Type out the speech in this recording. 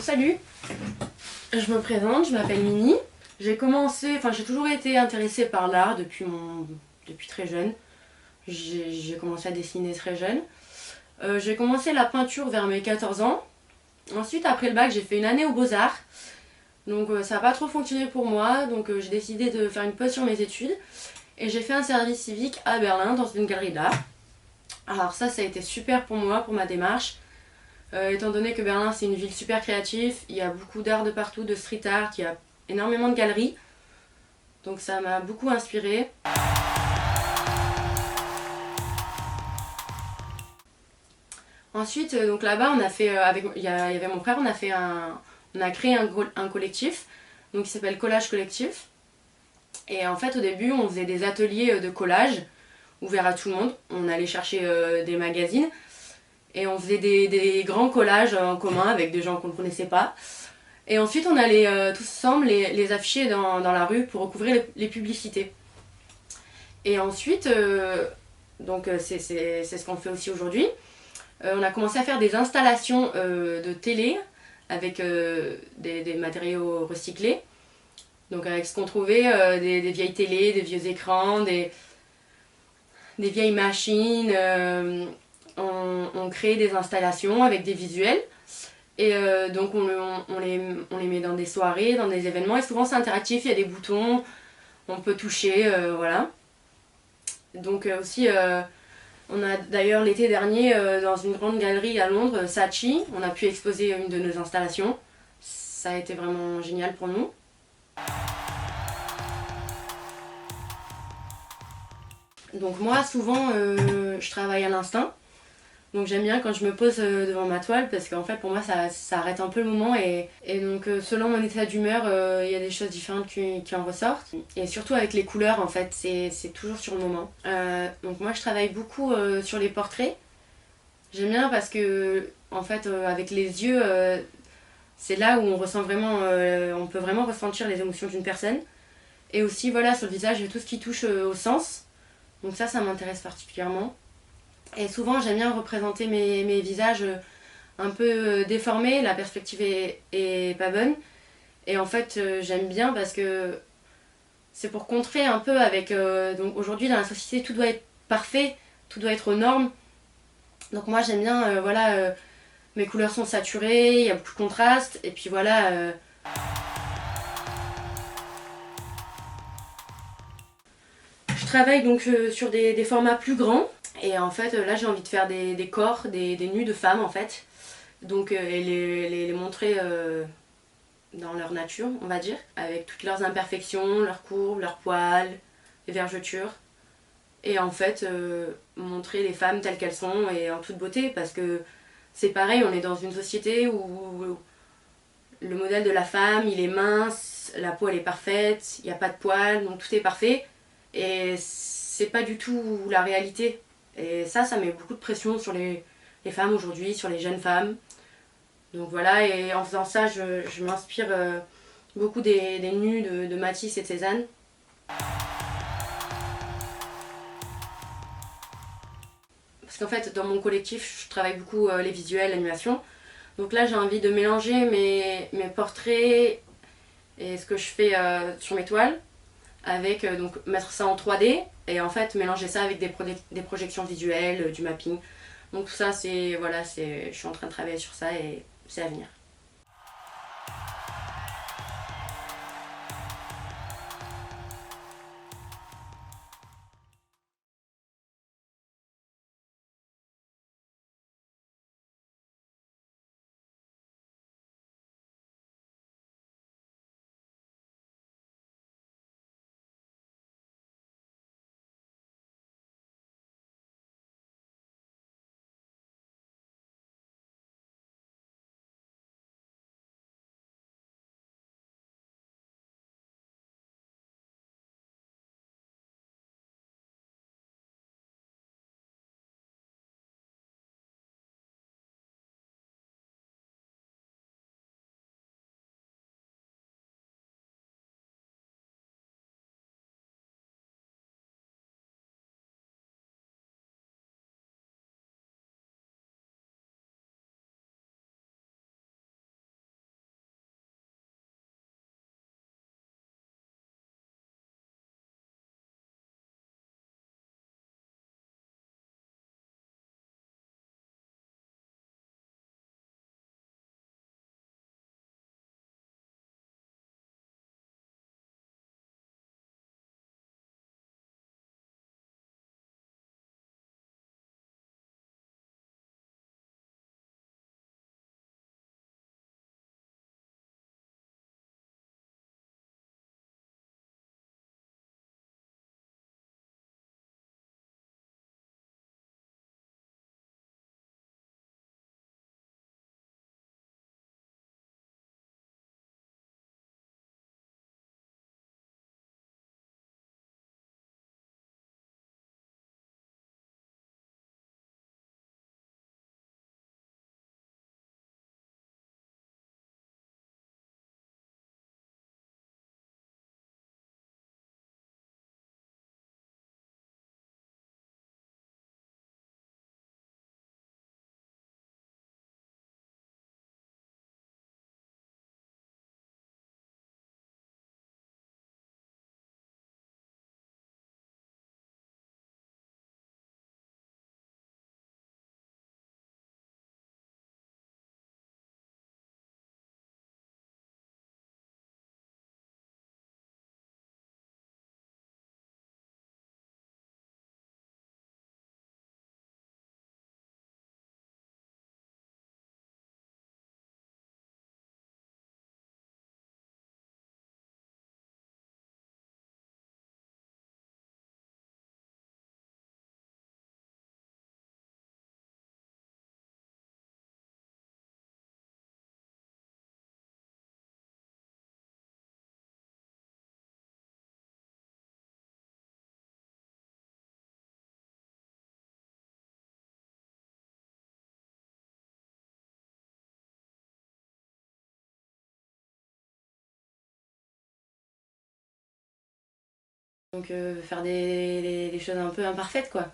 Salut, je me présente, je m'appelle Mini. J'ai toujours été intéressée par l'art depuis très jeune. J'ai commencé à dessiner très jeune. J'ai commencé la peinture vers mes 14 ans. Ensuite, après le bac, j'ai fait une année aux Beaux-Arts. Ça n'a pas trop fonctionné pour moi, j'ai décidé de faire une pause sur mes études. Et j'ai fait un service civique à Berlin dans une galerie d'art. Alors ça a été super pour moi, pour ma démarche. Étant donné que Berlin c'est une ville super créative, il y a beaucoup d'art de partout, de street art, il y a énormément de galeries. Donc ça m'a beaucoup inspirée. Ensuite, donc là-bas, on a fait, il y avait mon frère, on a créé un collectif, donc qui s'appelle Collage Collectif. Et en fait, au début, on faisait des ateliers de collage ouverts à tout le monde. On allait chercher des magazines et on faisait des grands collages en commun avec des gens qu'on ne connaissait pas. Et ensuite, on allait tous ensemble les afficher dans la rue pour recouvrir les publicités. Et ensuite, c'est ce qu'on fait aussi aujourd'hui. On a commencé à faire des installations de télé avec des matériaux recyclés. Donc avec ce qu'on trouvait, des vieilles télés, des vieux écrans, des vieilles machines. On crée des installations avec des visuels. Et on les met dans des soirées, dans des événements. Et souvent c'est interactif, il y a des boutons, on peut toucher, voilà. Aussi, on a d'ailleurs l'été dernier, dans une grande galerie à Londres, Saatchi, on a pu exposer une de nos installations. Ça a été vraiment génial pour nous. Donc moi, souvent, je travaille à l'instinct. Donc j'aime bien quand je me pose devant ma toile parce qu'en fait pour moi ça arrête un peu le moment selon mon état d'humeur il y a des choses différentes qui en ressortent et surtout avec les couleurs en fait c'est toujours sur le moment. Donc moi je travaille beaucoup sur les portraits. J'aime bien parce que en fait avec les yeux c'est là où on ressent vraiment on peut vraiment ressentir les émotions d'une personne et aussi voilà sur le visage tout ce qui touche au sens. Donc ça m'intéresse particulièrement. Et souvent, j'aime bien représenter mes visages un peu déformés, la perspective est pas bonne. Et en fait, j'aime bien parce que c'est pour contrer un peu avec. Donc aujourd'hui, dans la société, tout doit être parfait, tout doit être aux normes. Donc moi, j'aime bien, mes couleurs sont saturées, il y a beaucoup de contraste. Et puis voilà. Je travaille donc sur des formats plus grands. Et en fait, là, j'ai envie de faire des corps, des nus de femmes en fait. Et les montrer dans leur nature, on va dire, avec toutes leurs imperfections, leurs courbes, leurs poils, les vergetures. Et en fait, montrer les femmes telles qu'elles sont et en toute beauté, parce que c'est pareil, on est dans une société où le modèle de la femme, il est mince, la peau elle est parfaite, il n'y a pas de poils, donc tout est parfait. Et c'est pas du tout la réalité. Et ça met beaucoup de pression sur les femmes aujourd'hui, sur les jeunes femmes. Donc voilà, et en faisant ça, je m'inspire beaucoup des nus de Matisse et de Cézanne. Parce qu'en fait, dans mon collectif, je travaille beaucoup les visuels, l'animation. Donc là, j'ai envie de mélanger mes portraits et ce que je fais sur mes toiles avec mettre ça en 3D et en fait mélanger ça avec des projections visuelles, du mapping. Donc tout ça, je suis en train de travailler sur ça et c'est à venir. Donc faire des choses un peu imparfaites quoi.